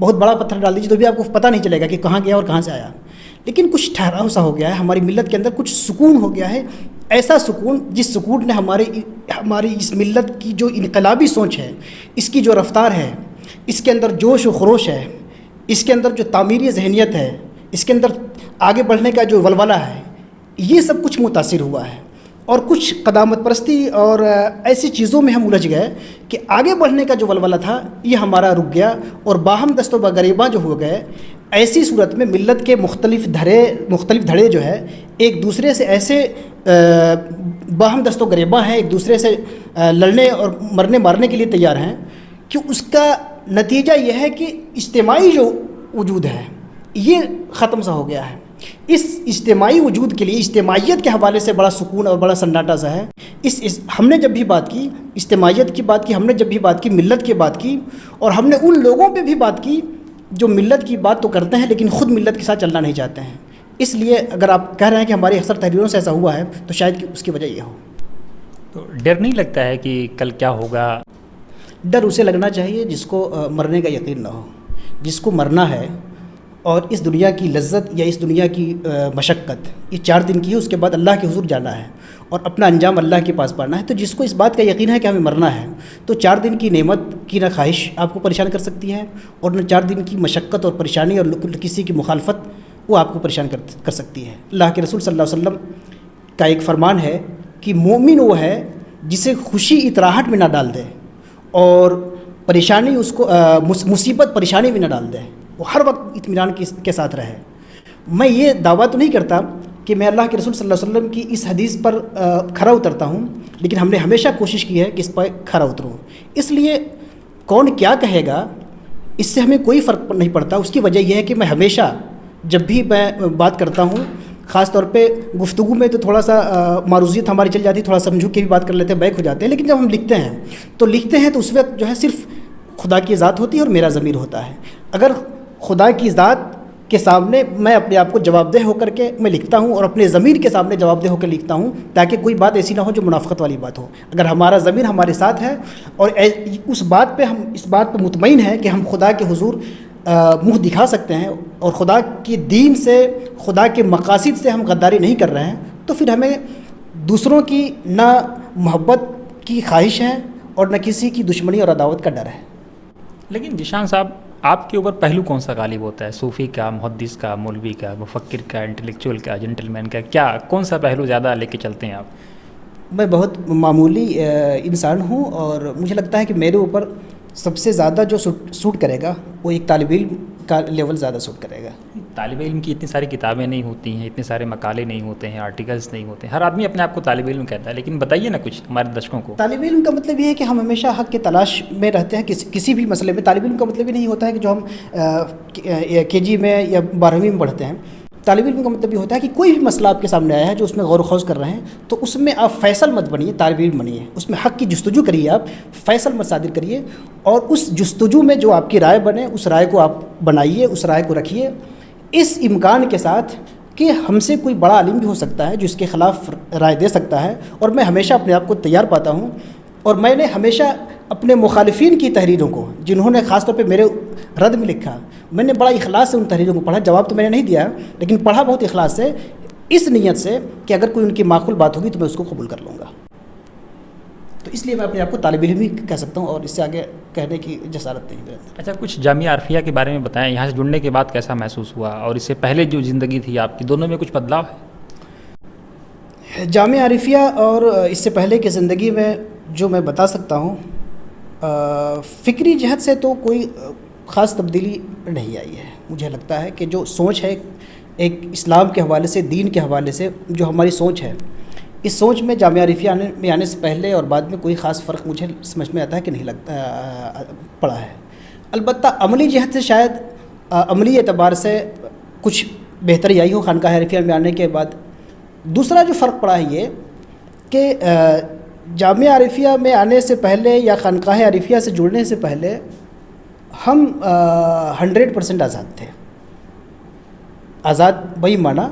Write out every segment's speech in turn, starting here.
بہت بڑا پتھر ڈال دیجیے تو بھی آپ کو پتہ نہیں چلے گا کہ کہاں گیا اور کہاں سے آیا. لیکن کچھ ٹھہراؤ سا ہو گیا ہے ہماری ملت کے اندر, کچھ سکون ہو گیا ہے, ایسا سکون جس سکون نے ہماری اس ملت کی جو انقلابی سوچ ہے, اس کی جو رفتار ہے, اس کے اندر جوش و خروش ہے, اس کے اندر جو تعمیری ذہنیت ہے, اس کے اندر آگے بڑھنے کا جو ولولہ ہے, یہ سب کچھ متاثر ہوا ہے. اور کچھ قدامت پرستی اور ایسی چیزوں میں ہم الجھ گئے کہ آگے بڑھنے کا جو ولولہ تھا یہ ہمارا رک گیا, اور باہم دست و بغریباں جو ہو گئے. ایسی صورت میں ملت کے مختلف دھڑے جو ہے ایک دوسرے سے ایسے باہم دست و گریباں ہیں, ایک دوسرے سے لڑنے اور مارنے کے لیے تیار ہیں, کہ اس کا نتیجہ یہ ہے کہ اجتماعی جو وجود ہے یہ ختم سا ہو گیا ہے. اس اجتماعی وجود کے لیے, اجتماعیت کے حوالے سے بڑا سکون اور بڑا سناٹا سا ہے. ہم نے جب بھی بات کی اجتماعیت کی بات کی, ہم نے جب بھی بات کی ملت کی بات کی, اور ہم نے ان لوگوں پہ بھی بات کی جو ملت کی بات تو کرتے ہیں لیکن خود ملت کے ساتھ چلنا نہیں چاہتے ہیں. اس لیے اگر آپ کہہ رہے ہیں کہ ہماری اکثر تحریروں سے ایسا ہوا ہے تو شاید کہ اس کی وجہ یہ ہو. تو ڈر نہیں لگتا ہے کہ کل کیا ہوگا؟ ڈر اسے لگنا چاہیے جس کو مرنے کا یقین نہ ہو. جس کو مرنا ہے اور اس دنیا کی لذت یا اس دنیا کی مشقت یہ 4 دن کی ہے, اس کے بعد اللہ کے حضور جانا ہے اور اپنا انجام اللہ کے پاس پانا ہے. تو جس کو اس بات کا یقین ہے کہ ہمیں مرنا ہے, تو 4 دن کی نعمت کی نہ خواہش آپ کو پریشان کر سکتی ہے, اور نہ 4 دن کی مشقت اور پریشانی اور کسی کی مخالفت وہ آپ کو پریشان کر سکتی ہے. اللہ کے رسول صلی اللہ علیہ وسلم کا ایک فرمان ہے کہ مومن وہ ہے جسے خوشی اطراحٹ میں نہ ڈال دے اور پریشانی اس کو مصیبت پریشانی میں نہ ڈال دے, وہ ہر وقت اطمینان کے ساتھ رہے. میں یہ دعویٰ تو نہیں کرتا کہ میں اللہ کے رسول صلی اللہ علیہ وسلم کی اس حدیث پر کھرا اترتا ہوں, لیکن ہم نے ہمیشہ کوشش کی ہے کہ اس پر کھرا اتروں. اس لیے کون کیا کہے گا اس سے ہمیں کوئی فرق نہیں پڑتا. اس کی وجہ یہ ہے کہ میں ہمیشہ جب بھی میں بات کرتا ہوں, خاص طور پہ گفتگو میں تو تھوڑا سا معروضیت ہماری چل جاتی ہے, تھوڑا سمجھو کے بھی بات کر لیتے ہیں, بیک ہو جاتے ہیں. لیکن جب ہم لکھتے ہیں تو اس وقت جو ہے صرف خدا کی ذات ہوتی ہے اور میرا ضمیر ہوتا ہے. اگر خدا کی ذات کے سامنے میں اپنے آپ کو جواب دہ ہو کر کے میں لکھتا ہوں, اور اپنے ضمیر کے سامنے جواب دہ ہو کر لکھتا ہوں, تاکہ کوئی بات ایسی نہ ہو جو منافقت والی بات ہو. اگر ہمارا ضمیر ہمارے ساتھ ہے اور اس بات پہ ہم اس بات پہ مطمئن ہیں کہ ہم خدا کے حضور منہ دکھا سکتے ہیں اور خدا کے دین سے, خدا کے مقاصد سے ہم غداری نہیں کر رہے ہیں, تو پھر ہمیں دوسروں کی نہ محبت کی خواہش ہے اور نہ کسی کی دشمنی اور عداوت کا ڈر ہے. لیکن ذیشان صاحب, آپ کے اوپر پہلو کون سا غالب ہوتا ہے؟ صوفی کا, محدث کا, مولوی کا, مفکر کا, انٹلیکچوئل کا, جنٹل مین کا, کیا کون سا پہلو زیادہ لے کے چلتے ہیں آپ؟ میں بہت معمولی انسان ہوں, اور مجھے لگتا ہے کہ میرے اوپر سب سے زیادہ جو سوٹ کرے گا وہ ایک طالب علم کا لیول زیادہ سوٹ کرے گا. طالب علم کی اتنی ساری کتابیں نہیں ہوتی ہیں, اتنے سارے مقالے نہیں ہوتے ہیں, آرٹیکلس نہیں ہوتے ہیں, ہر آدمی اپنے آپ کو طالب علم کہتا ہے, لیکن بتائیے نا کچھ ہمارے درشکوں کو. طالب علم کا مطلب یہ ہے کہ ہم ہمیشہ حق کی تلاش میں رہتے ہیں کسی بھی مسئلے میں. طالب علم کا مطلب یہ نہیں ہوتا ہے کہ جو ہم KG میں یا 12ویں میں پڑھتے ہیں. طالب علم کا مطلب یہ ہوتا ہے کہ کوئی بھی مسئلہ آپ کے سامنے آیا ہے جو اس میں غور و خوض کر رہے ہیں, تو اس میں آپ فیصل مت بنیے, طالب علم بنیے. اس میں حق کی جستجو کریے, آپ فیصل مت صادر کریے, اور اس جستجو میں جو آپ کی رائے بنے اس رائے کو آپ بنائیے, اس رائے کو رکھیے, اس امکان کے ساتھ کہ ہم سے کوئی بڑا عالم بھی ہو سکتا ہے جو اس کے خلاف رائے دے سکتا ہے. اور میں ہمیشہ اپنے آپ کو تیار پاتا ہوں, اور میں نے ہمیشہ اپنے مخالفین کی تحریروں کو, جنہوں نے خاص طور پہ میرے رد میں لکھا, میں نے بڑا اخلاص سے ان تحریروں کو پڑھا. جواب تو میں نے نہیں دیا, لیکن پڑھا بہت اخلاص سے, اس نیت سے کہ اگر کوئی ان کی معقول بات ہوگی تو میں اس کو قبول کر لوں گا. تو اس لیے میں اپنے آپ کو طالب علم ہی کہہ سکتا ہوں, اور اس سے آگے کہنے کی جسارت نہیں. اچھا, کچھ جامعہ عرفیہ کے بارے میں بتائیں. یہاں سے جڑنے کے بعد کیسا محسوس ہوا, اور اس سے پہلے جو زندگی تھی آپ کی, دونوں میں کچھ بدلاؤ ہے؟ جامعہ عرفیہ اور اس سے پہلے کی زندگی میں جو میں بتا سکتا ہوں, فکری جہت سے تو کوئی خاص تبدیلی نہیں آئی ہے. مجھے لگتا ہے کہ جو سوچ ہے ایک اسلام کے حوالے سے, دین کے حوالے سے جو ہماری سوچ ہے, اس سوچ میں جامعہ عرفیہ میں آنے سے پہلے اور بعد میں کوئی خاص فرق مجھے سمجھ میں آتا ہے کہ نہیں لگتا پڑا ہے. البتہ عملی جہت سے شاید عملی اعتبار سے کچھ بہتری آئی ہو خانقاہ عرفیہ میں آنے کے بعد. دوسرا جو فرق پڑا ہے یہ کہ جامعہ عرفیہ میں آنے سے پہلے یا خانقاہ عرفیہ سے جڑنے سے پہلے ہم 100% آزاد تھے. آزاد وہی مانا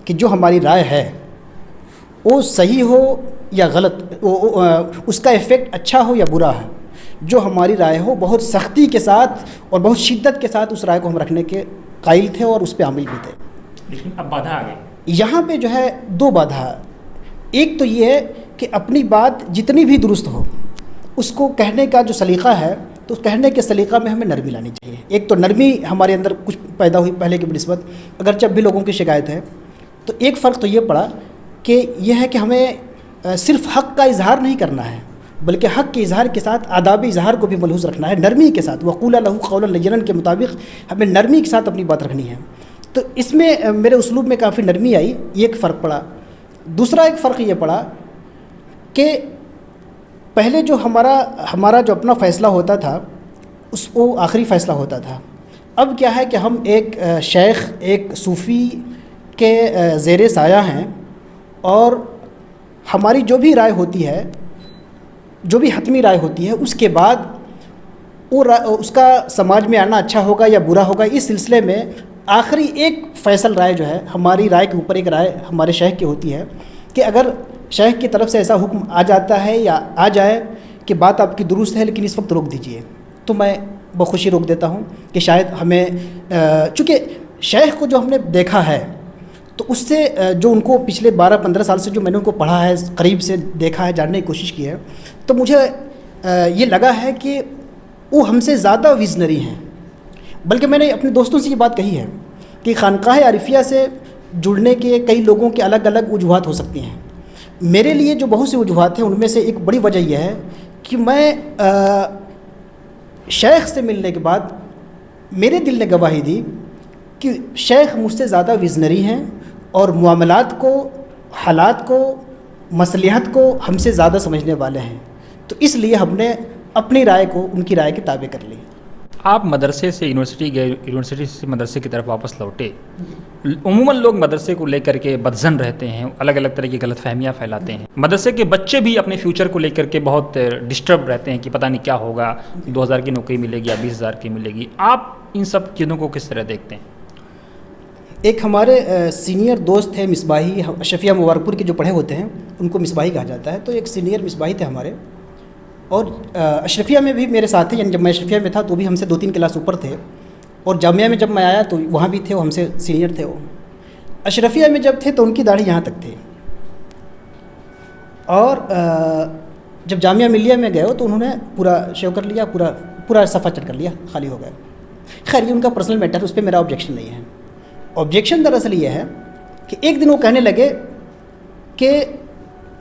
کہ جو ہماری رائے ہے وہ صحیح ہو یا غلط, اس کا ایفیکٹ اچھا ہو یا برا ہے, جو ہماری رائے ہو بہت سختی کے ساتھ اور بہت شدت کے ساتھ اس رائے کو ہم رکھنے کے قائل تھے اور اس پہ عامل بھی تھے. لیکن اب بادھا آ گئی. یہاں پہ جو ہے دو بادھا. ایک تو یہ ہے کہ اپنی بات جتنی بھی درست ہو اس کو کہنے کا جو سلیقہ ہے تو کہنے کے سلیقہ میں ہمیں نرمی لانی چاہیے. ایک تو نرمی ہمارے اندر کچھ پیدا ہوئی پہلے کی بنسبت, اگر جب بھی لوگوں کی شکایت ہے تو ایک فرق تو یہ پڑا کہ یہ ہے کہ ہمیں صرف حق کا اظہار نہیں کرنا ہے بلکہ حق کے اظہار کے ساتھ آداب اظہار کو بھی ملحوظ رکھنا ہے, نرمی کے ساتھ. وقولا لہ قولا لینا کے مطابق ہمیں نرمی کے ساتھ اپنی بات رکھنی ہے. تو اس میں میرے اسلوب میں کافی نرمی آئی, یہ ایک فرق پڑا. دوسرا ایک فرق یہ پڑا کہ پہلے جو ہمارا جو اپنا فیصلہ ہوتا تھا اس کو آخری فیصلہ ہوتا تھا. اب کیا ہے کہ ہم ایک شیخ, ایک صوفی کے زیر سایہ ہیں اور ہماری جو بھی رائے ہوتی ہے, جو بھی حتمی رائے ہوتی ہے, اس کے بعد اس کا سماج میں آنا اچھا ہوگا یا برا ہوگا, اس سلسلے میں آخری ایک فیصل رائے جو ہے ہماری رائے کے اوپر ایک رائے ہمارے شیخ کی ہوتی ہے کہ اگر شیخ کی طرف سے ایسا حکم آ جاتا ہے یا آ جائے کہ بات آپ کی درست ہے لیکن اس وقت روک دیجئے, تو میں بخوشی روک دیتا ہوں کہ شاید ہمیں چونکہ شیخ کو جو ہم نے دیکھا ہے تو اس سے جو ان کو پچھلے 12-15 سال سے جو میں نے ان کو پڑھا ہے, قریب سے دیکھا ہے, جاننے کی کوشش کی ہے, تو مجھے یہ لگا ہے کہ وہ ہم سے زیادہ ویژنری ہیں. بلکہ میں نے اپنے دوستوں سے یہ بات کہی ہے کہ خانقاہ عارفیہ سے جڑنے کے کئی لوگوں کے الگ الگ وجوہات ہو سکتی ہیں. میرے لیے جو بہت سی وجوہات ہیں ان میں سے ایک بڑی وجہ یہ ہے کہ میں شیخ سے ملنے کے بعد میرے دل نے گواہی دی کہ شیخ مجھ سے زیادہ ویژنری ہیں اور معاملات کو, حالات کو, مصلحت کو ہم سے زیادہ سمجھنے والے ہیں. تو اس لیے ہم نے اپنی رائے کو ان کی رائے کے تابع کر لی. آپ مدرسے سے یونیورسٹی گئے, یونیورسٹی سے مدرسے کی طرف واپس لوٹے. عموماً لوگ مدرسے کو لے کر کے بدظن رہتے ہیں, الگ الگ طرح کی غلط فہمیاں پھیلاتے ہیں. مدرسے کے بچے بھی اپنے فیوچر کو لے کر کے بہت ڈسٹرب رہتے ہیں کہ پتہ نہیں کیا ہوگا, 2000 کی نوکری ملے گی یا 20,000 کی ملے گی. آپ ان سب چیزوں کو کس طرح دیکھتے ہیں؟ ایک ہمارے سینئر دوست تھے مصباحی, اشرفیہ مبارک پور کے جو پڑھے ہوتے ہیں ان کو مصباحی کہا جاتا ہے. تو ایک سینئر مصباحی تھے ہمارے, اور اشرفیہ میں بھی میرے ساتھ تھے, یعنی جب میں اشرفیہ میں تھا تو بھی ہم سے 2-3 کلاس اوپر تھے, اور جامعہ میں جب میں آیا تو وہاں بھی تھے, وہ ہم سے سینئر تھے. وہ اشرفیہ میں جب تھے تو ان کی داڑھی یہاں تک تھی, اور جب جامعہ ملیہ میں گئے ہو تو انہوں نے پورا شیو کر لیا, پورا صفحہ چٹ کر لیا, خالی ہو گئے. خیر یہ ان کا پرسنل میٹر ہے, اس پہ میرا آبجیکشن نہیں ہے. آبجیکشن دراصل یہ ہے کہ ایک دن وہ کہنے لگے کہ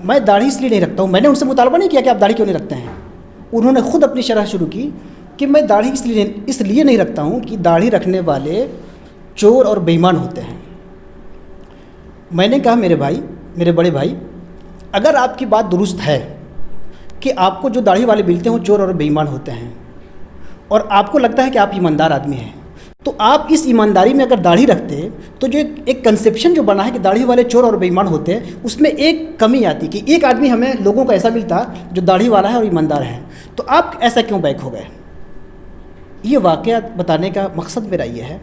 میں داڑھی اس لیے نہیں رکھتا ہوں. میں نے ان سے مطالبہ نہیں کیا کہ آپ داڑھی کیوں نہیں رکھتے ہیں. انہوں نے خود اپنی شرح شروع کی کہ میں داڑھی اس لیے نہیں رکھتا ہوں کہ داڑھی رکھنے والے چور اور بے ایمان ہوتے ہیں. میں نے کہا میرے بھائی, میرے بڑے بھائی, اگر آپ کی بات درست ہے کہ آپ کو جو داڑھی والے ملتے ہیں وہ چور اور بے ایمان ہوتے ہیں, اور آپ کو لگتا ہے کہ آپ ایماندار آدمی ہیں, تو آپ اس ایمانداری میں اگر داڑھی رکھتے تو جو ایک کنسیپشن جو بنا ہے کہ داڑھی والے چور اور بے ایمان ہوتے ہیں, اس میں ایک کمی آتی کہ ایک آدمی ہمیں لوگوں کو ایسا ملتا جو داڑھی والا ہے اور ایماندار ہے. تو آپ ایسا کیوں بیک ہو گئے؟ یہ واقعہ بتانے کا مقصد میرا یہ ہے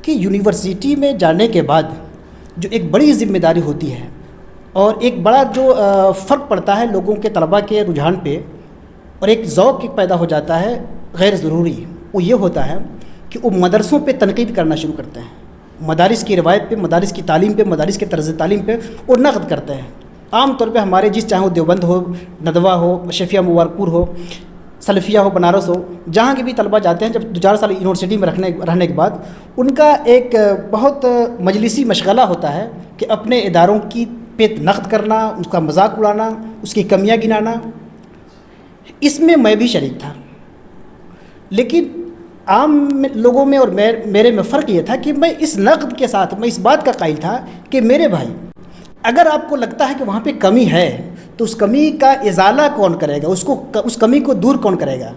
کہ یونیورسٹی میں جانے کے بعد جو ایک بڑی ذمہ داری ہوتی ہے اور ایک بڑا جو فرق پڑتا ہے لوگوں کے طلباء کے رجحان پہ, اور ایک ذوق ایک پیدا ہو جاتا ہے غیر ضروری, وہ یہ ہوتا ہے کہ وہ مدرسوں پہ تنقید کرنا شروع کرتے ہیں, مدارس کی روایت پہ, مدارس کی تعلیم پہ, مدارس کے طرز تعلیم پہ وہ نقد کرتے ہیں. عام طور پہ ہمارے جس چاہے وہ دیوبند ہو, ندوہ ہو, اشرفیہ مبارک پور ہو, سلفیہ ہو, بنارس ہو, جہاں کے بھی طلباء جاتے ہیں, جب 2-4 سال یونیورسٹی میں رہنے کے بعد ان کا ایک بہت مجلسی مشغلہ ہوتا ہے کہ اپنے اداروں کی پہ نقد کرنا, اس کا مذاق اڑانا, اس کی کمیاں گنانا. اس میں میں بھی شریک تھا, لیکن عام لوگوں میں اور میرے میں فرق یہ تھا کہ میں اس نقد کے ساتھ میں اس بات کا قائل تھا کہ میرے بھائی اگر آپ کو لگتا ہے کہ وہاں پہ کمی ہے تو اس کمی کا ازالہ کون کرے گا, اس کمی کو دور کون کرے گا؟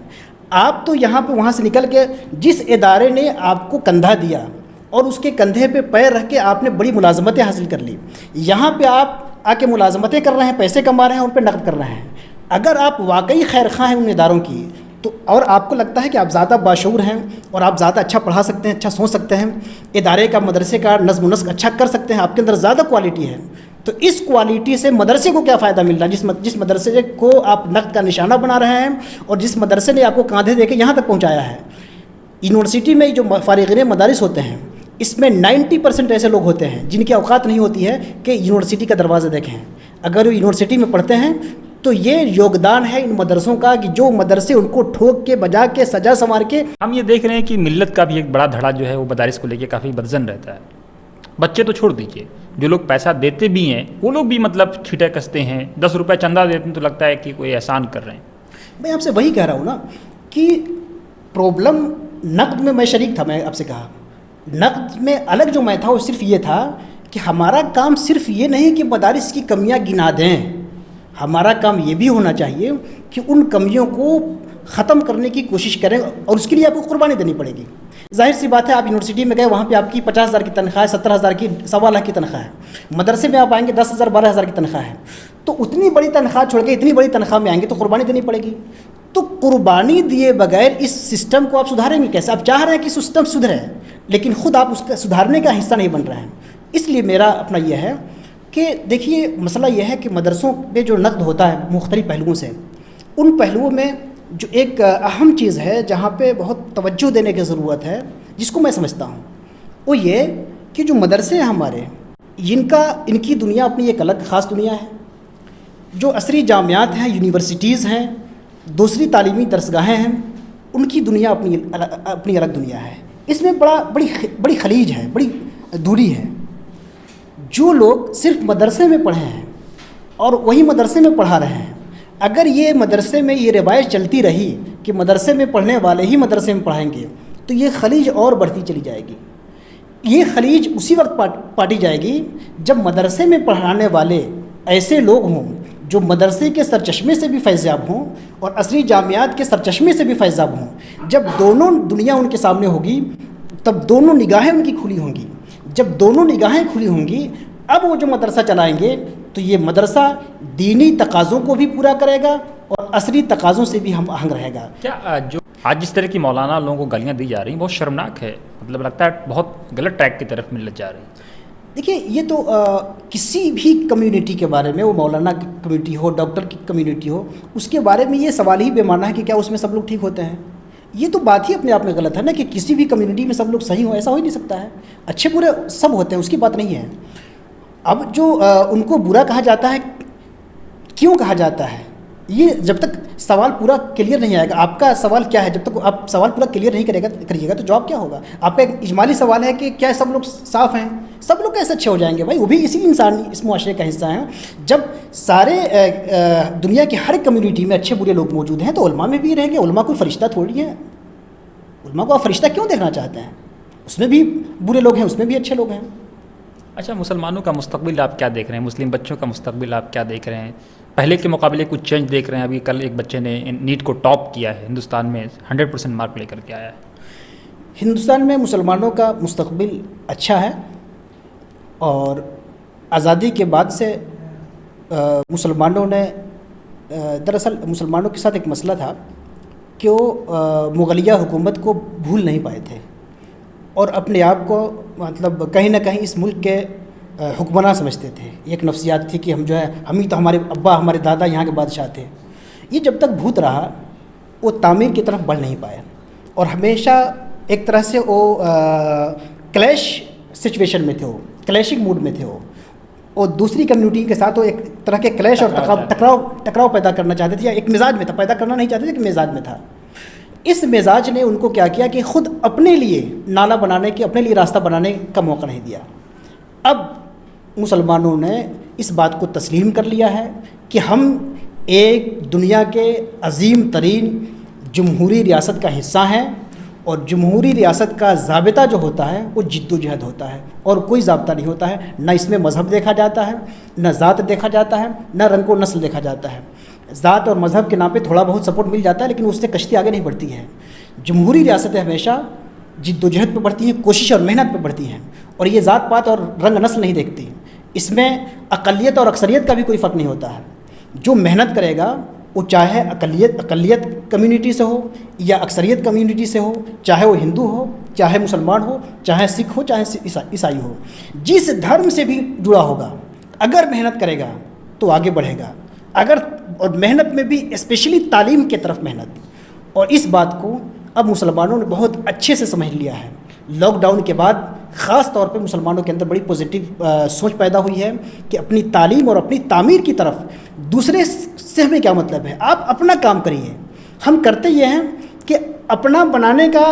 آپ تو یہاں پہ وہاں سے نکل کے جس ادارے نے آپ کو کندھا دیا اور اس کے کندھے پہ پیر رکھ کے آپ نے بڑی ملازمتیں حاصل کر لی, یہاں پہ آپ آ کے ملازمتیں کر رہے ہیں, پیسے کما رہے ہیں, ان پہ نقد کر رہے ہیں. اگر آپ واقعی خیر خواہ ہیں ان اداروں کی تو اور آپ کو لگتا ہے کہ آپ زیادہ باشعور ہیں اور آپ زیادہ اچھا پڑھا سکتے ہیں، اچھا سوچ سکتے ہیں، ادارے کا مدرسے کا نظم و نسق اچھا کر سکتے ہیں، آپ کے اندر زیادہ کوالٹی ہے، تو اس کوالٹی سے مدرسے کو کیا فائدہ مل رہا ہے؟ جس مدرسے کو آپ نقد کا نشانہ بنا رہے ہیں اور جس مدرسے نے آپ کو کاندھے دے کے یہاں تک پہنچایا ہے۔ یونیورسٹی میں جو فارغین مدارس ہوتے ہیں اس میں 90% ایسے لوگ ہوتے ہیں جن کی اوقات نہیں ہوتی ہے کہ یونیورسٹی کا دروازہ دیکھیں۔ اگر وہ یونیورسٹی میں پڑھتے ہیں تو یہ یوگدان ہے ان مدرسوں کا کہ جو مدرسے ان کو ٹھوک کے بجا کے سجا سنوار کے۔ ہم یہ دیکھ رہے ہیں کہ ملت کا بھی ایک بڑا دھڑا جو ہے وہ مدارس کو لے کے کافی بدظن رہتا ہے۔ بچے تو چھوڑ دیجئے، جو لوگ پیسہ دیتے بھی ہیں وہ لوگ بھی مطلب چھیٹے کستے ہیں، 10 روپے چندہ دیتے ہیں تو لگتا ہے کہ کوئی احسان کر رہے ہیں۔ میں آپ سے وہی کہہ رہا ہوں نا کہ پرابلم نقد میں شریک تھا، میں آپ سے کہا نقد میں الگ جو میں تھا وہ صرف یہ تھا کہ ہمارا کام صرف یہ نہیں کہ مدارس کی کمیاں گنا دیں، ہمارا کام یہ بھی ہونا چاہیے کہ ان کمیوں کو ختم کرنے کی کوشش کریں، اور اس کے لیے آپ کو قربانی دینی پڑے گی۔ ظاہر سی بات ہے، آپ یونیورسٹی میں گئے، وہاں پہ آپ کی 50,000 کی تنخواہ ہے، 70,000 کی، 1.25 لاکھ کی تنخواہ ہے۔ مدرسے میں آپ آئیں گے 10,000 12,000 کی تنخواہ ہے، تو اتنی بڑی تنخواہ چھوڑ کے اتنی بڑی تنخواہ میں آئیں گے تو قربانی دینی پڑے گی۔ تو قربانی دیے بغیر اس سسٹم کو آپ سدھاریں گے کیسے؟ آپ چاہ رہے ہیں کہ سسٹم سدھرے لیکن خود آپ اس کا سدھارنے کا حصہ نہیں بن رہے ہیں۔ اس لیے میرا اپنا یہ ہے کہ دیکھیے، مسئلہ یہ ہے کہ مدرسوں پہ جو نقد ہوتا ہے مختلف پہلوؤں سے، ان پہلوؤں میں جو ایک اہم چیز ہے جہاں پہ بہت توجہ دینے کی ضرورت ہے، جس کو میں سمجھتا ہوں، وہ یہ کہ جو مدرسے ہیں ہمارے، ان کی دنیا اپنی ایک الگ خاص دنیا ہے۔ جو عصری جامعات ہیں، یونیورسٹیز ہیں، دوسری تعلیمی درسگاہیں ہیں، ان کی دنیا اپنی الگ دنیا ہے۔ اس میں بڑی خلیج ہے، بڑی دوری ہے۔ جو لوگ صرف مدرسے میں پڑھے ہیں اور وہی مدرسے میں پڑھا رہے ہیں، اگر یہ مدرسے میں یہ روایت چلتی رہی کہ مدرسے میں پڑھنے والے ہی مدرسے میں پڑھائیں گے تو یہ خلیج اور بڑھتی چلی جائے گی۔ یہ خلیج اسی وقت پاٹی جائے گی جب مدرسے میں پڑھانے والے ایسے لوگ ہوں جو مدرسے کے سرچشمے سے بھی فیضیاب ہوں اور عصری جامعات کے سرچشمے سے بھی فیضیاب ہوں۔ جب دونوں دنیا ان کے سامنے ہوگی تب دونوں نگاہیں ان کی کھلی ہوں گی۔ جب دونوں نگاہیں کھلی ہوں گی، اب وہ جو مدرسہ چلائیں گے تو یہ مدرسہ دینی تقاضوں کو بھی پورا کرے گا اور عصری تقاضوں سے بھی ہم آہنگ رہے گا۔ کیا جو آج جس طرح کی مولانا لوگوں کو گالیاں دی جا رہی ہیں بہت شرمناک ہے، مطلب لگتا ہے بہت غلط ٹریک کی طرف ملت جا رہی ہے۔ دیکھیے، یہ تو کسی بھی کمیونٹی کے بارے میں، وہ مولانا کی کمیونٹی ہو، ڈاکٹر کی کمیونٹی ہو، اس کے بارے میں یہ سوال ہی بے معنی ہے کہ کیا اس میں سب لوگ ٹھیک ہوتے ہیں۔ یہ تو بات ہی اپنے آپ میں غلط ہے نا کہ کسی بھی کمیونٹی میں سب لوگ صحیح ہوں، ایسا ہو ہی نہیں سکتا ہے۔ اچھے برے سب ہوتے ہیں، اس کی بات نہیں ہے۔ اب جو ان کو برا کہا جاتا ہے، کیوں کہا جاتا ہے، یہ جب تک سوال پورا کلیئر نہیں آئے گا۔ آپ کا سوال کیا ہے؟ جب تک آپ سوال پورا کلیئر نہیں کریے گا تو جواب کیا ہوگا؟ آپ کا ایک اجمالی سوال ہے کہ کیا سب لوگ صاف ہیں؟ سب لوگ کیسے اچھے ہو جائیں گے بھائی؟ وہ بھی اسی انسانی اس معاشرے کا حصہ ہیں۔ جب سارے دنیا کی ہر کمیونٹی میں اچھے برے لوگ موجود ہیں تو علماء میں بھی رہیں گے۔ علماء کوئی فرشتہ تھوڑی ہے۔ علماء کو آپ فرشتہ کیوں دیکھنا چاہتے ہیں؟ اس میں بھی برے لوگ ہیں، اس میں بھی اچھے لوگ ہیں۔ اچھا، مسلمانوں کا مستقبل آپ کیا دیکھ رہے ہیں؟ مسلم بچوں کا مستقبل آپ کیا دیکھ رہے ہیں؟ پہلے کے مقابلے کچھ چینج دیکھ رہے ہیں؟ ابھی کل ایک بچے نے نیٹ کو ٹاپ کیا ہے، ہندوستان میں 100% مارک لے کر کے آیا ہے۔ ہندوستان میں مسلمانوں کا مستقبل اچھا ہے، اور آزادی کے بعد سے مسلمانوں نے دراصل مسلمانوں کے ساتھ ایک مسئلہ تھا کہ وہ مغلیہ حکومت کو بھول نہیں پائے تھے اور اپنے آپ کو مطلب کہیں نہ کہیں اس ملک کے حکمراں سمجھتے تھے۔ ایک نفسیات تھی کہ ہم جو ہے، ہم ہی تو، ہمارے ابا ہمارے دادا یہاں کے بادشاہ تھے۔ یہ جب تک بھوت رہا وہ تعمیر کی طرف بڑھ نہیں پائے اور ہمیشہ ایک طرح سے وہ کلیش سچویشن میں تھے، وہ کلیشنگ موڈ میں تھے، وہ اور دوسری کمیونٹی کے ساتھ وہ ایک طرح کے کلیش اور ٹکراؤ پیدا کرنا چاہتے تھے، یا ایک مزاج میں تھا، پیدا کرنا نہیں چاہتے تھے کہ مزاج میں تھا۔ اس مزاج نے ان کو کیا کیا کہ خود اپنے لیے نالا بنانے کے، اپنے لیے راستہ بنانے کا موقع نہیں دیا۔ اب مسلمانوں نے اس بات کو تسلیم کر لیا ہے کہ ہم ایک دنیا کے عظیم ترین جمہوری ریاست کا حصہ ہیں، اور جمہوری ریاست کا ضابطہ جو ہوتا ہے وہ جد و جہد ہوتا ہے، اور کوئی ضابطہ نہیں ہوتا ہے۔ نہ اس میں مذہب دیکھا جاتا ہے، نہ ذات دیکھا جاتا ہے، نہ رنگ و نسل دیکھا جاتا ہے۔ ذات اور مذہب کے نام پہ تھوڑا بہت سپورٹ مل جاتا ہے لیکن اس سے کشتی آگے نہیں بڑھتی ہے۔ جمہوری ریاستیں ہمیشہ جد و جہد پہ بڑھتی ہیں، کوشش اور محنت پہ بڑھتی ہیں، اور یہ ذات پات اور رنگ نسل نہیں دیکھتی۔ اس میں اقلیت اور اکثریت کا بھی کوئی فرق نہیں ہوتا ہے۔ جو محنت کرے گا وہ چاہے اقلیت کمیونٹی سے ہو یا اکثریت کمیونٹی سے ہو، چاہے وہ ہندو ہو، چاہے مسلمان ہو، چاہے سکھ ہو، چاہے عیسائی ہو، جس دھرم سے بھی جڑا ہوگا اگر محنت کرے گا تو آگے بڑھے گا، اور محنت میں بھی اسپیشلی تعلیم کی طرف محنت. اور اس بات کو اب مسلمانوں نے بہت اچھے سے سمجھ لیا ہے. لاک ڈاؤن کے بعد خاص طور پہ مسلمانوں کے اندر بڑی پازیٹیو سوچ پیدا ہوئی ہے کہ اپنی تعلیم اور اپنی تعمیر کی طرف. دوسرے سے ہمیں کیا مطلب ہے؟ آپ اپنا کام کریے. ہم کرتے یہ ہیں کہ اپنا بنانے کا،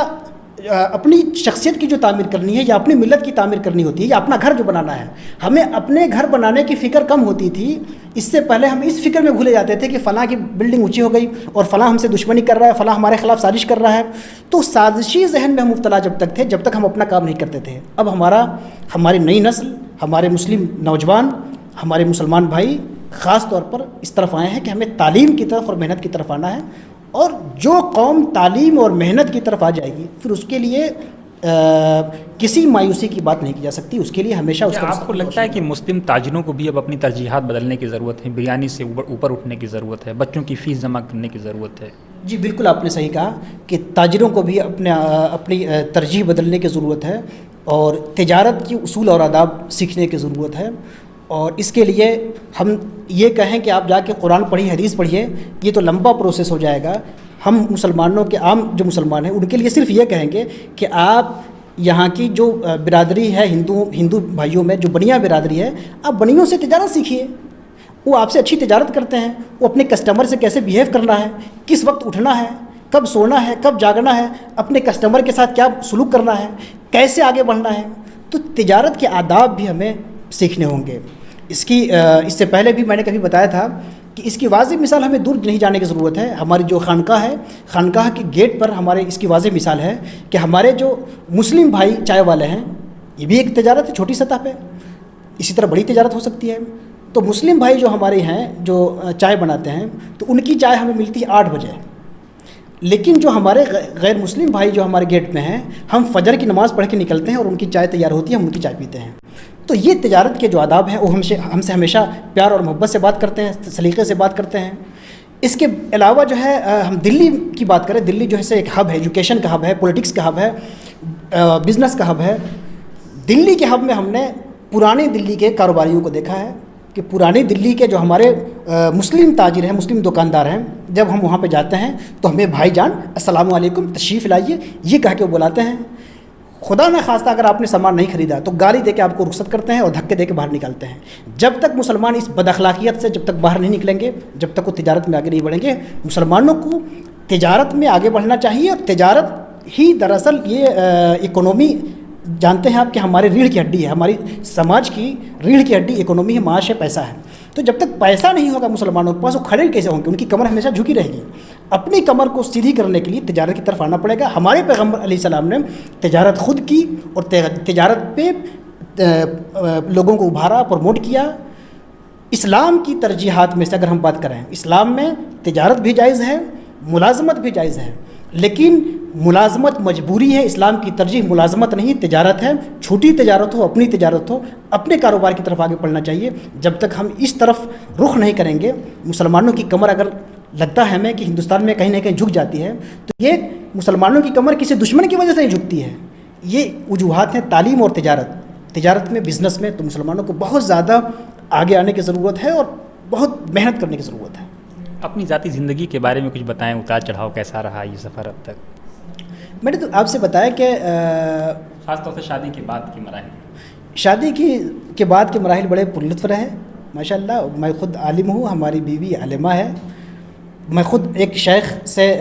اپنی شخصیت کی جو تعمیر کرنی ہے یا اپنی ملت کی تعمیر کرنی ہوتی ہے یا اپنا گھر جو بنانا ہے، ہمیں اپنے گھر بنانے کی فکر کم ہوتی تھی. اس سے پہلے ہم اس فکر میں بھولے جاتے تھے کہ فلاں کی بلڈنگ اونچی ہو گئی اور فلاں ہم سے دشمنی کر رہا ہے، فلاں ہمارے خلاف سازش کر رہا ہے. تو سازشی ذہن میں ہم مبتلا جب تک تھے جب تک ہم اپنا کام نہیں کرتے تھے. اب ہماری نئی نسل، ہمارے مسلم نوجوان، ہمارے مسلمان بھائی خاص طور پر اس طرف آئے ہیں کہ ہمیں تعلیم کی طرف اور محنت کی طرف آنا ہے. اور جو قوم تعلیم اور محنت کی طرف آ جائے گی پھر اس کے لیے کسی مایوسی کی بات نہیں کی جا سکتی. اس کے لیے ہمیشہ اس کا. آپ کو لگتا ہے کہ مسلم تاجروں کو بھی اب اپنی ترجیحات بدلنے کی ضرورت ہے؟ بریانی سے اوپر اٹھنے کی ضرورت ہے، بچوں کی فیس جمع کرنے کی ضرورت ہے؟ جی بالکل، آپ نے صحیح کہا کہ تاجروں کو بھی اپنی ترجیح بدلنے کی ضرورت ہے اور تجارت کی اصول اور آداب سیکھنے کی ضرورت ہے. اور اس کے لیے ہم یہ کہیں کہ آپ جا کے قرآن پڑھیے، حدیث پڑھیے، یہ تو لمبا پروسیس ہو جائے گا. ہم مسلمانوں کے عام جو مسلمان ہیں ان کے لیے صرف یہ کہیں گے کہ آپ یہاں کی جو برادری ہے ہندو بھائیوں میں جو بنیا برادری ہے، آپ بنیوں سے تجارت سیکھیے. وہ آپ سے اچھی تجارت کرتے ہیں. وہ اپنے کسٹمر سے کیسے بیہیو کرنا ہے، کس وقت اٹھنا ہے، کب سونا ہے، کب جاگنا ہے، اپنے کسٹمر کے ساتھ کیا سلوک کرنا ہے، کیسے آگے بڑھنا ہے. تو تجارت کے آداب بھی ہمیں سیکھنے ہوں گے. اس سے پہلے بھی میں نے کبھی بتایا تھا کہ اس کی واضح مثال ہمیں دور نہیں جانے کی ضرورت ہے. ہماری جو خانقاہ ہے، خانقاہ کے گیٹ پر ہمارے اس کی واضح مثال ہے کہ ہمارے جو مسلم بھائی چائے والے ہیں، یہ بھی ایک تجارت ہے چھوٹی سطح پہ. اسی طرح بڑی تجارت ہو سکتی ہے. تو مسلم بھائی جو ہمارے ہیں جو چائے بناتے ہیں، تو ان کی چائے ہمیں ملتی ہے 8 بجے. لیکن جو ہمارے غیر مسلم بھائی جو ہمارے گیٹ میں ہیں، ہم فجر کی نماز پڑھ کے نکلتے ہیں اور ان کی چائے تیار ہوتی ہے، ہم ان کی چائے پیتے ہیں. تو یہ تجارت کے جو آداب ہیں وہ ہم سے ہمیشہ پیار اور محبت سے بات کرتے ہیں، سلیقے سے بات کرتے ہیں. اس کے علاوہ جو ہے ہم دلی کی بات کریں، دلی جو ہے ایک ہب ہے، ایجوکیشن کا ہب ہے، پولیٹکس کا ہب ہے، بزنس کا ہب ہے. دلی کے ہب میں ہم نے پرانی دلی کے کاروباریوں کو دیکھا ہے کہ پرانی دلی کے جو ہمارے مسلم تاجر ہیں، مسلم دکاندار ہیں، جب ہم وہاں پہ جاتے ہیں تو ہمیں بھائی جان السلام علیکم، تشریف لائیے، یہ کہہ کے وہ بلاتے ہیں. خدا نہ خواستہ اگر آپ نے سامان نہیں خریدا تو گالی دے کے آپ کو رخصت کرتے ہیں اور دھکے دے کے باہر نکالتے ہیں. جب تک مسلمان اس بد اخلاقیت سے جب تک باہر نہیں نکلیں گے، جب تک وہ تجارت میں آگے نہیں بڑھیں گے. مسلمانوں کو تجارت میں آگے بڑھنا چاہیے. اور تجارت ہی دراصل یہ اکنومی، جانتے ہیں آپ کہ ہمارے ریڑھ کی ہڈی ہے، ہماری سماج کی ریڑھ کی ہڈی اکنومی ہے، معاش ہے، پیسہ ہے. تو جب تک پیسہ نہیں ہوگا مسلمانوں کے پاس، وہ کھڑے کیسے ہوں گے؟ ان کی کمر ہمیشہ جھکی رہے گی. اپنی کمر کو سیدھی کرنے کے لیے تجارت کی طرف آنا پڑے گا. ہمارے پیغمبر علیہ السلام نے تجارت خود کی اور تجارت پہ لوگوں کو ابھارا، پروموٹ کیا. اسلام کی ترجیحات میں سے اگر ہم بات کریں، اسلام میں تجارت بھی جائز ہے، ملازمت بھی جائز ہے. لیکن ملازمت مجبوری ہے. اسلام کی ترجیح ملازمت نہیں، تجارت ہے. چھوٹی تجارت ہو، اپنی تجارت ہو، اپنے کاروبار کی طرف آگے بڑھنا چاہیے. جب تک ہم اس طرف رخ نہیں کریں گے، مسلمانوں کی کمر اگر لگتا ہے ہمیں کہ ہندوستان میں کہیں نہ کہیں جھک جاتی ہے، تو یہ مسلمانوں کی کمر کسی دشمن کی وجہ سے نہیں جھکتی ہے. یہ وجوہات ہیں تعلیم اور تجارت میں، بزنس میں. تو مسلمانوں کو بہت زیادہ آگے آنے کی ضرورت ہے اور بہت محنت کرنے کی ضرورت ہے. اپنی ذاتی زندگی کے بارے میں کچھ بتائیں، اتار چڑھاؤ کیسا رہا یہ سفر اب تک؟ میں نے تو آپ سے بتایا کہ خاص طور سے شادی کے بعد کے مراحل. شادی کے بعد کے مراحل بڑے پرلطف رہے ماشاء اللہ. میں خود عالم ہوں، ہماری بیوی عالمہ ہے. میں خود ایک شیخ سے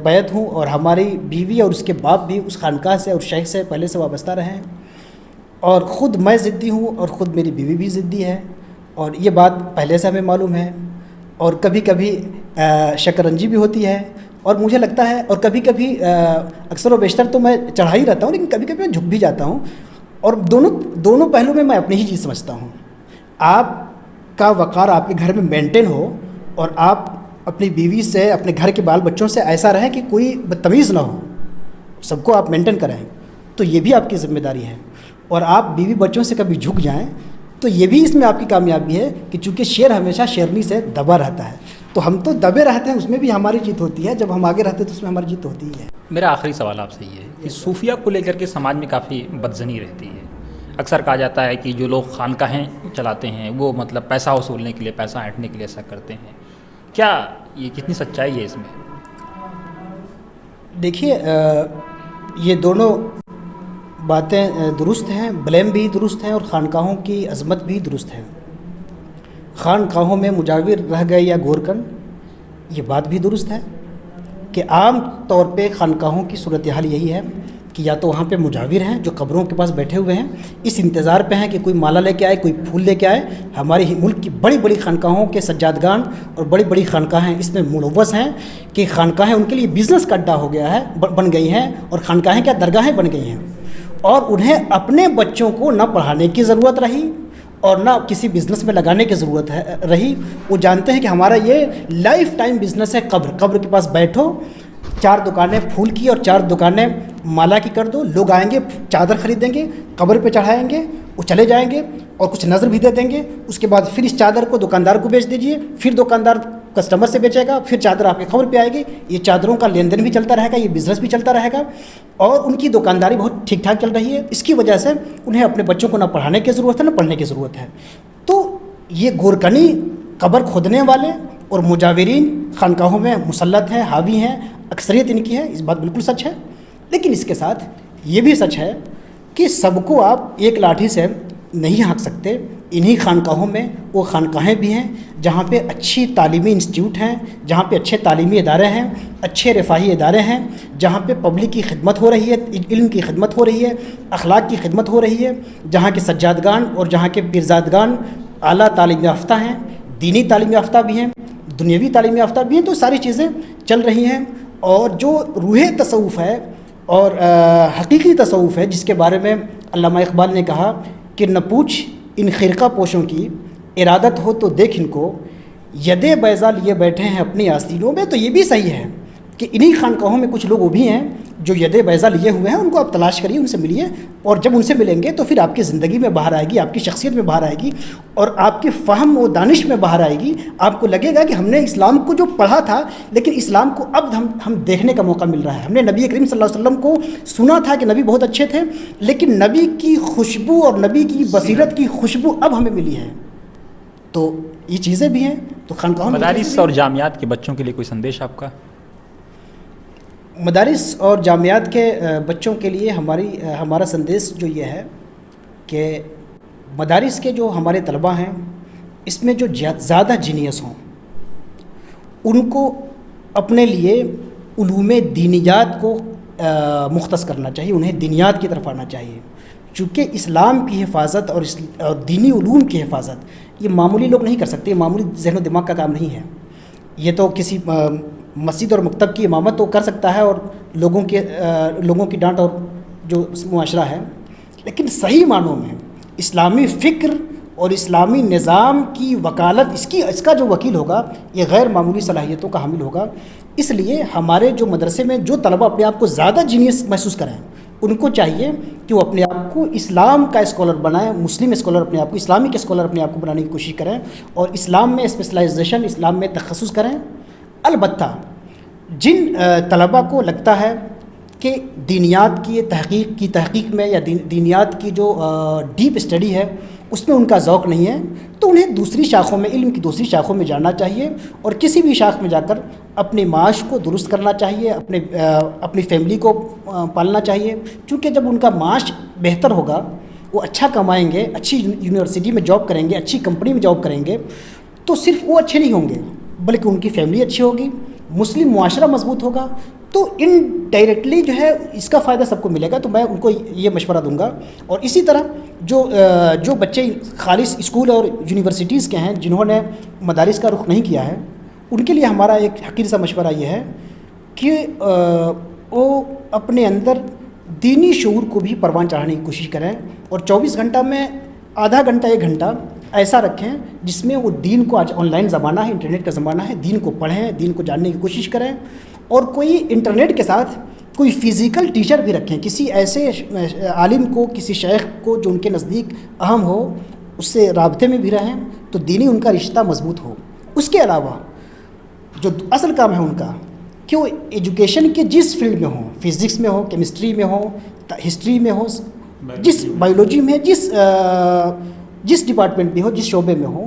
بیعت ہوں اور ہماری بیوی اور اس کے باپ بھی اس خانقاہ سے اور شیخ سے پہلے سے وابستہ رہے ہیں. اور خود میں ضدی ہوں اور خود میری بیوی بھی ضدی ہے، اور یہ بات پہلے سے ہمیں معلوم ہے. اور کبھی کبھی شکرنجی بھی ہوتی ہے. اور مجھے لگتا ہے، اور کبھی کبھی اکثر و بیشتر تو میں چڑھا ہی رہتا ہوں، لیکن کبھی کبھی میں جھک بھی جاتا ہوں. اور دونوں پہلو میں اپنی ہی چیز سمجھتا ہوں. آپ کا وقار آپ کے گھر میں مینٹین ہو اور آپ اپنی بیوی سے، اپنے گھر کے بال بچوں سے ایسا رہیں کہ کوئی بدتمیز نہ ہو، سب کو آپ مینٹین کریں، تو یہ بھی آپ کی ذمہ داری ہے. اور آپ بیوی بچوں سے کبھی جھک جائیں تو یہ بھی اس میں آپ کی کامیابی ہے کہ چونکہ شیر ہمیشہ شیرنی سے دبا رہتا ہے. تو ہم تو دبے رہتے ہیں، اس میں بھی ہماری جیت ہوتی ہے، جب ہم آگے رہتے ہیں تو اس میں ہماری جیت ہوتی ہے۔ میرا آخری سوال آپ سے یہ ہے کہ صوفیہ کو لے کر کے سماج میں کافی بدظنی رہتی ہے۔ اکثر کہا جاتا ہے کہ جو لوگ خانقاہیں چلاتے ہیں وہ مطلب پیسہ وصولنے کے لیے، پیسہ اینٹنے کے لیے ایسا کرتے ہیں، کیا یہ کتنی سچائی ہے اس میں؟ دیکھیے یہ دونوں باتیں درست ہیں، بلیم بھی درست ہیں اور خانقاہوں کی عظمت بھی درست ہے۔ خانقاہوں میں مجاور رہ گئے یا گورکن، یہ بات بھی درست ہے کہ عام طور پہ خانقاہوں کی صورتحال یہی ہے کہ یا تو وہاں پہ مجاور ہیں جو قبروں کے پاس بیٹھے ہوئے ہیں، اس انتظار پہ ہیں کہ کوئی مالا لے کے آئے، کوئی پھول لے کے آئے۔ ہمارے ملک کی بڑی بڑی خانقاہوں کے سجادگان اور بڑی بڑی خانقاہیں اس میں ملوث ہیں کہ خانقاہیں ان کے لیے بزنس کا اڈا ہو گیا ہے، بن گئی ہیں، اور خانقاہیں کیا درگاہیں بن گئی ہیں، اور انہیں اپنے بچوں کو نہ پڑھانے کی ضرورت رہی اور نہ کسی بزنس میں لگانے کی ضرورت رہی۔ وہ جانتے ہیں کہ ہمارا یہ لائف ٹائم بزنس ہے، قبر کے پاس بیٹھو، 4 دکانیں پھول کی اور 4 دکانیں مالا کی کر دو، لوگ آئیں گے چادر خریدیں گے، قبر پہ چڑھائیں گے، وہ چلے جائیں گے اور کچھ نظر بھی دے دیں گے، اس کے بعد پھر اس چادر کو دکاندار کو بیچ دیجئے، پھر دکاندار کسٹمر سے بیچے گا، پھر چادر آپ کی قبر پہ آئے گی، یہ چادروں کا لین دین بھی چلتا رہے گا، یہ بزنس بھی چلتا رہے گا، اور ان کی دکانداری بہت ٹھیک ٹھاک چل رہی ہے۔ اس کی وجہ سے انہیں اپنے بچوں کو نہ پڑھانے کی ضرورت ہے نہ پڑھنے کی ضرورت ہے۔ تو یہ گورکنی، قبر کھودنے والے اور مجاورین خانقاہوں میں مسلط ہیں، حاوی ہیں، اکثریت ان کی ہے، اس بات بالکل سچ ہے۔ لیکن اس کے ساتھ یہ بھی سچ ہے کہ سب کو آپ ایک لاٹھی سے نہیں ہانک سکتے۔ انہی خانقاہوں میں وہ خانقاہیں بھی ہیں جہاں پہ اچھی تعلیمی انسٹیٹیوٹ ہیں، جہاں پہ اچھے تعلیمی ادارے ہیں، اچھے رفاہی ادارے ہیں، جہاں پہ پبلک کی خدمت ہو رہی ہے، علم کی خدمت ہو رہی ہے، اخلاق کی خدمت ہو رہی ہے، جہاں کے سجادگان اور جہاں کے پیرزادگان اعلیٰ تعلیم یافتہ ہیں، دینی تعلیم یافتہ بھی ہیں، دنیاوی تعلیم یافتہ بھی ہیں۔ تو ساری چیزیں چل رہی ہیں، اور جو روح تصوف ہے اور حقیقی تصوف ہے، جس کے بارے میں علامہ اقبال نے کہا کہ نہ پوچھ ان خرقہ پوشوں کی، ارادت ہو تو دیکھ ان کو، ید بیضا لیے بیٹھے ہیں اپنی آستینوں میں۔ تو یہ بھی صحیح ہے کہ انہی خانقاہوں میں کچھ لوگ وہ بھی ہیں جو ید بیضا لیے ہوئے ہیں، ان کو آپ تلاش کریے، ان سے ملیے، اور جب ان سے ملیں گے تو پھر آپ کی زندگی میں باہر آئے گی، آپ کی شخصیت میں باہر آئے گی، اور آپ کے فہم و دانش میں باہر آئے گی۔ آپ کو لگے گا کہ ہم نے اسلام کو جو پڑھا تھا، لیکن اسلام کو اب ہم دیکھنے کا موقع مل رہا ہے۔ ہم نے نبی کریم صلی اللہ علیہ وسلم کو سنا تھا کہ نبی بہت اچھے تھے، لیکن نبی کی خوشبو اور نبی کی بصیرت کی خوشبو اب ہمیں ملی ہے۔ تو یہ چیزیں بھی ہیں۔ تو خانقاہوں میں مدارس اور جامعات کے بچوں کے لیے کوئی سندیش آپ کا؟ مدارس اور جامعات کے بچوں کے لیے ہمارا سندیش جو یہ ہے کہ مدارس کے جو ہمارے طلبہ ہیں، اس میں جو زیادہ جینیس ہوں، ان کو اپنے لیے علوم دینیات کو مختص کرنا چاہیے، انہیں دینیات کی طرف آنا چاہیے، چونکہ اسلام کی حفاظت اور دینی علوم کی حفاظت یہ معمولی لوگ نہیں کر سکتے، یہ معمولی ذہن و دماغ کا کام نہیں ہے۔ یہ تو کسی مسجد اور مکتب کی امامت تو کر سکتا ہے، اور لوگوں کی ڈانٹ اور جو معاشرہ ہے، لیکن صحیح معنوں میں اسلامی فکر اور اسلامی نظام کی وکالت، اس کا جو وکیل ہوگا یہ غیر معمولی صلاحیتوں کا حامل ہوگا۔ اس لیے ہمارے جو مدرسے میں جو طلبہ اپنے آپ کو زیادہ جینیس محسوس کریں، ان کو چاہیے کہ وہ اپنے آپ کو اسلام کا اسکالر بنائیں، مسلم اسکالر اپنے آپ کو، اسلامک اسکالر اپنے آپ کو بنانے کی کوشش کریں، اور اسلام میں اسپیشلائزیشن، اسلام میں تخصص کریں۔ البتہ جن طلبہ کو لگتا ہے کہ دینیات کی تحقیق میں یا دینیات کی جو ڈیپ اسٹڈی ہے اس میں ان کا ذوق نہیں ہے، تو انہیں دوسری شاخوں میں، علم کی دوسری شاخوں میں جانا چاہیے، اور کسی بھی شاخ میں جا کر اپنے معاش کو درست کرنا چاہیے، اپنی فیملی کو پالنا چاہیے، چونکہ جب ان کا معاش بہتر ہوگا، وہ اچھا کمائیں گے، اچھی یونیورسٹی میں جاب کریں گے، اچھی کمپنی میں جاب کریں گے، تو صرف وہ اچھے نہیں ہوں گے بلکہ ان کی فیملی اچھی ہوگی، مسلم معاشرہ مضبوط ہوگا، تو انڈائریکٹلی جو ہے اس کا فائدہ سب کو ملے گا۔ تو میں ان کو یہ مشورہ دوں گا۔ اور اسی طرح جو بچے خالص اسکول اور یونیورسٹیز کے ہیں، جنہوں نے مدارس کا رخ نہیں کیا ہے، ان کے لیے ہمارا ایک حقیر سا مشورہ یہ ہے کہ وہ اپنے اندر دینی شعور کو بھی پروان چڑھانے کی کوشش کریں، اور 24 گھنٹہ میں آدھا گھنٹہ 1 گھنٹہ ایسا رکھیں جس میں وہ دین کو، آج آن لائن زمانہ ہے، انٹرنیٹ کا زمانہ ہے، دین کو پڑھیں، دین کو جاننے کی کوشش کریں، اور کوئی انٹرنیٹ کے ساتھ کوئی فزیکل ٹیچر بھی رکھیں، کسی ایسے عالم کو، کسی شیخ کو جو ان کے نزدیک اہم ہو، اس سے رابطے میں بھی رہیں تو دینی ان کا رشتہ مضبوط ہو۔ اس کے علاوہ جو اصل کام ہے ان کا کہ وہ ایجوکیشن کے جس فیلڈ میں ہوں، فزکس میں ہو، کیمسٹری میں ہو، ہسٹری میں ہو، جس بایولوجی میں، جس ڈپارٹمنٹ میں ہو، جس شعبے میں ہو،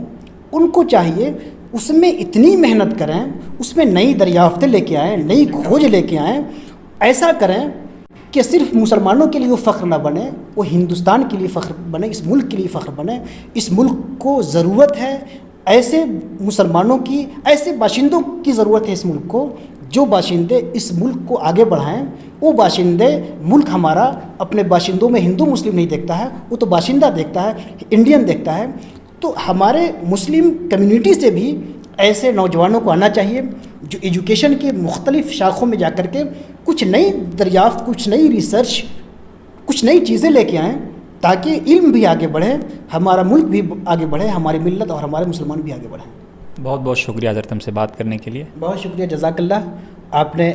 ان کو چاہیے اس میں اتنی محنت کریں، اس میں نئی دریافتیں لے کے آئیں، نئی کھوج لے کے آئیں، ایسا کریں کہ صرف مسلمانوں کے لیے وہ فخر نہ بنے، وہ ہندوستان کے لیے فخر بنے، اس ملک کے لیے فخر بنے۔ اس ملک کو ضرورت ہے ایسے مسلمانوں کی، ایسے باشندوں کی ضرورت ہے اس ملک کو، جو باشندے اس ملک کو آگے بڑھائیں۔ وہ باشندے، ملک ہمارا اپنے باشندوں میں ہندو مسلم نہیں دیکھتا ہے، وہ تو باشندہ دیکھتا ہے، انڈین دیکھتا ہے۔ تو ہمارے مسلم کمیونٹی سے بھی ایسے نوجوانوں کو آنا چاہیے جو ایجوکیشن کے مختلف شاخوں میں جا کر کے کچھ نئی دریافت، کچھ نئی ریسرچ، کچھ نئی چیزیں لے کے آئیں، تاکہ علم بھی آگے بڑھے، ہمارا ملک بھی آگے بڑھے، ہماری ملت اور ہمارے مسلمان بھی آگے بڑھیں۔ بہت بہت شکریہ حضرت ہم سے بات کرنے کے لیے۔ بہت شکریہ، جزاک اللہ، آپ نے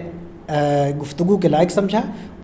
گفتگو کے لائق سمجھا۔